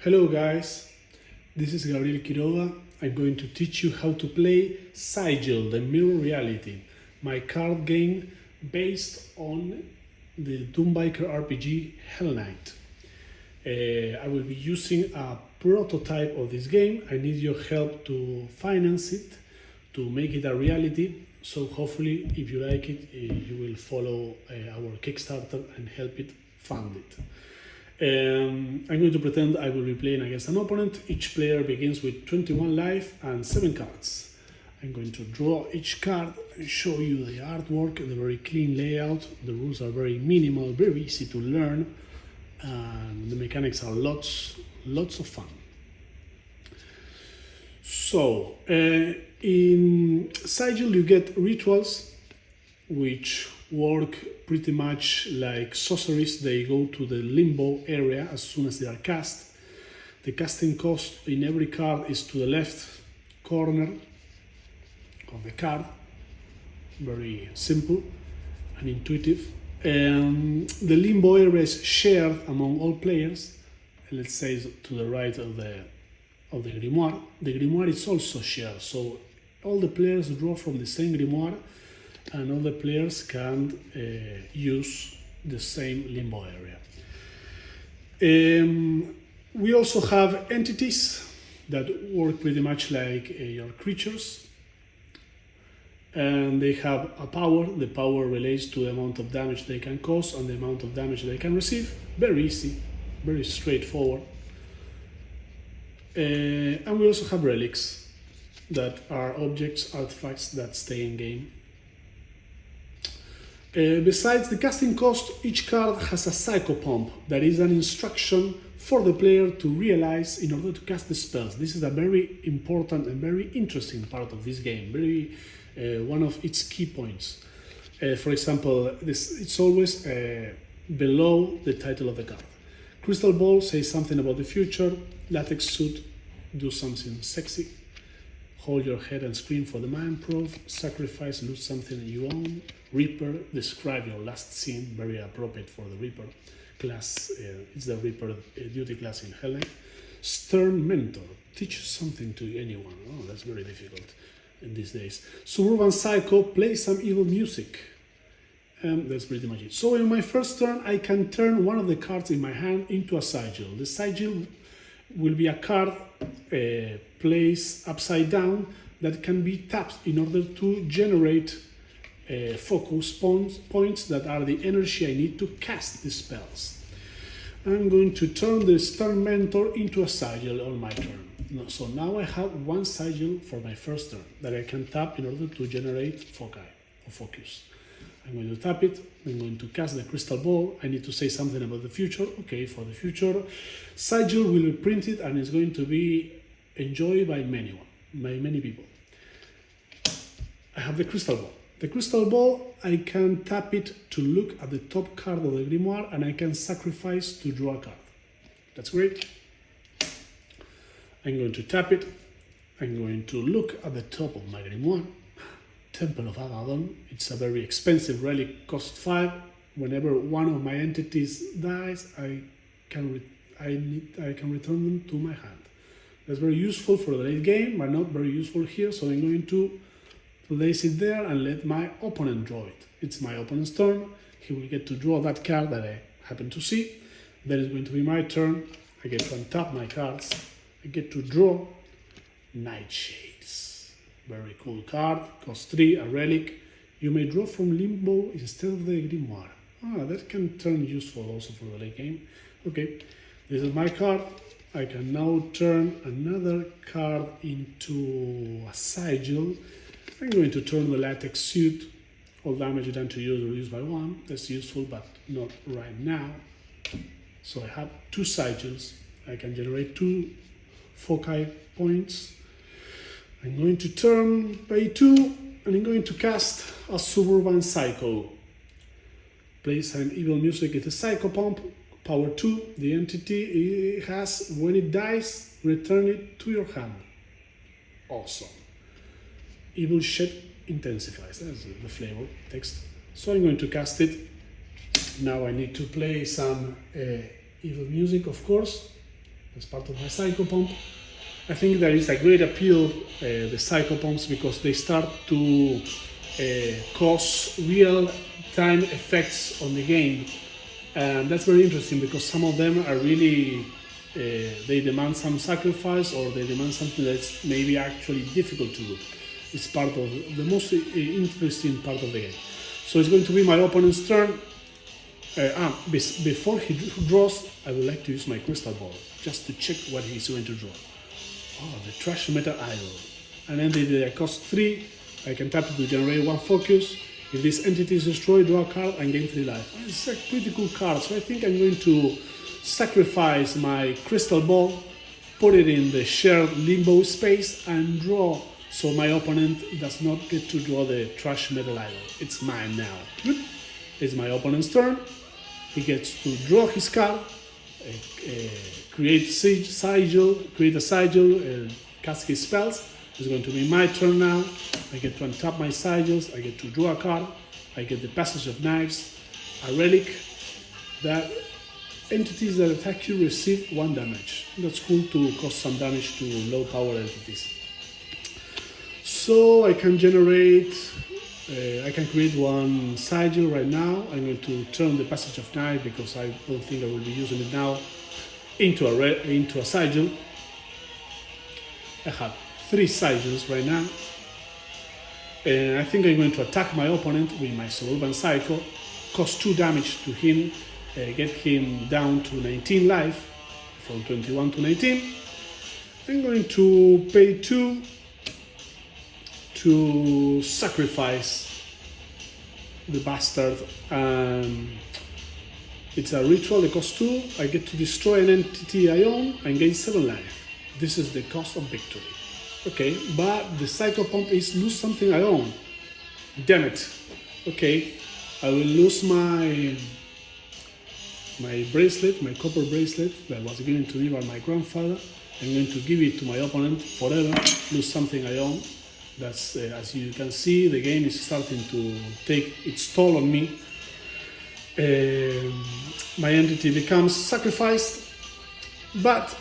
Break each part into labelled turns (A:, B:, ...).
A: Hello guys, this is Gabriel Quiroga. I'm going to teach you how to play Sygil, the Mirror Reality, my card game based on the Doombiker RPG Hell Knight. I will be using a prototype of this game. I need your help to finance it, to make it a reality. So hopefully, if you like it, you will follow our Kickstarter and help it fund it. I'm going to pretend I will be playing against an opponent. Each player begins with 21 life and 7 cards. I'm going to draw each card and show you the artwork, the very clean layout. The rules are very minimal, very easy to learn, and the mechanics are lots of fun. So, in Sygil you get rituals which work pretty much like sorcerers. They go to the limbo area as soon as they are cast. The casting cost in every card is to the left corner of the card. Very simple and intuitive. The limbo area is shared among all players. Let's say to the right of the grimoire. The grimoire is also shared, so all the players draw from the same grimoire and all the players can use the same limbo area. We also have entities that work pretty much like your creatures, and they have a power. The power relates to the amount of damage they can cause and the amount of damage they can receive. Very easy, very straightforward. And we also have relics that are objects, artifacts that stay in game. Besides the casting cost, each card has a psycho pump that is an instruction for the player to realize in order to cast the spells. This is a very important and very interesting part of this game, one of its key points. For example, it's always below the title of the card. Crystal ball says something about the future. Latex suit, do something sexy. Hold your head and scream for the mind proof. Sacrifice, lose something you own. Reaper, describe your last scene, very appropriate for the Reaper class. It's the Reaper duty class in Hell Knight. Stern mentor, teach something to anyone. Oh, that's very difficult in these days. Suburban Psycho, play some evil music. That's pretty much it. So in my first turn, I can turn one of the cards in my hand into a Sygil. The Sygil will be a card placed upside down that can be tapped in order to generate focus points that are the energy I need to cast the spells. I'm going to turn the Stern Mentor into a Sygil on my turn. So now I have one Sygil for my first turn that I can tap in order to generate foci or focus. I'm going to tap it. I'm going to cast the crystal ball. I need to say something about the future. Okay, for the future, Sygil will be printed and is going to be enjoyed by many people. I have the crystal ball. The crystal ball, I can tap it to look at the top card of the grimoire and I can sacrifice to draw a card. That's great. I'm going to tap it. I'm going to look at the top of my grimoire. Temple of Abaddon. It's a very expensive relic, cost 5. Whenever one of my entities dies, I can return them to my hand. That's very useful for the late game, but not very useful here, so I'm going to place it there and let my opponent draw it. It's my opponent's turn. He will get to draw that card that I happen to see. Then it's going to be my turn. I get to untap my cards. I get to draw Nightshades. Very cool card. Cost 3, a relic. You may draw from limbo instead of the grimoire. That can turn useful also for the late game. Okay, this is my card. I can now turn another card into a Sygil. I'm going to turn the latex suit. All damage done to you is reduced by 1. That's useful, but not right now. So I have 2 Sygils. I can generate 2 foci points. I'm going to turn pay 2, and I'm going to cast a Suburban Psycho. Place an evil music with a Psycho Pump. Power 2. The entity it has, when it dies, return it to your hand. Awesome. Evil Shed intensifies. That's the flavor text. So I'm going to cast it. Now I need to play some evil music, of course. as part of my Psychopomp. I think there is a great appeal, the Psychopomps, because they start to cause real-time effects on the game. And that's very interesting because some of them are really, they demand some sacrifice, or they demand something that's maybe actually difficult to do. It's part of the most interesting part of the game. So it's going to be my opponent's turn. Before he draws, I would like to use my crystal ball just to check what he's going to draw. Oh, the trash metal idol. And then they cost 3. I can tap it to generate 1 focus. If this entity is destroyed, draw a card and gain 3 life. Oh, it's a pretty cool card, so I think I'm going to sacrifice my crystal ball, put it in the shared limbo space, and draw, so my opponent does not get to draw the trash metal idol. It's mine now. It's my opponent's turn. He gets to draw his card, create a sigil, cast his spells. It's going to be my turn now. I get to untap my sigils, I get to draw a card, I get the Passage of Knives, a relic. That entities that attack you receive 1 damage. That's cool to cause some damage to low power entities. So I can generate, I can create 1 sigil right now. I'm going to turn the Passage of Knives, because I don't think I will be using it now, into a sigil. I have 3 sigils right now. And I think I'm going to attack my opponent with my Suburban Cycle, cost 2 damage to him, get him down to 19 life, from 21 to 19. I'm going to pay 2 to sacrifice the bastard. It's a ritual that costs 2. I get to destroy an entity I own and gain 7 life. This is the cost of victory. Okay, but the Psychopomp is lose something I own. Damn it. Okay, I will lose my bracelet, my copper bracelet that was given to me by my grandfather. I'm going to give it to my opponent forever. Lose something I own. That's as you can see, the game is starting to take its toll on me. My entity becomes sacrificed, but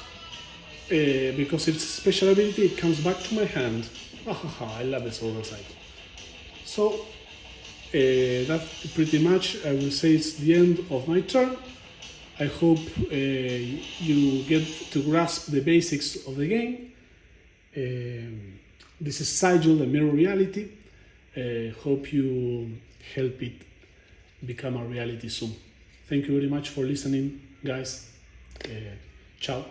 A: because it's a special ability, it comes back to my hand. I love this oversight. So that's pretty much, I will say, it's the end of my turn. I hope you get to grasp the basics of the game. This is Sygil, the mirror reality. Hope you help it become a reality soon. Thank you very much for listening, guys. Ciao.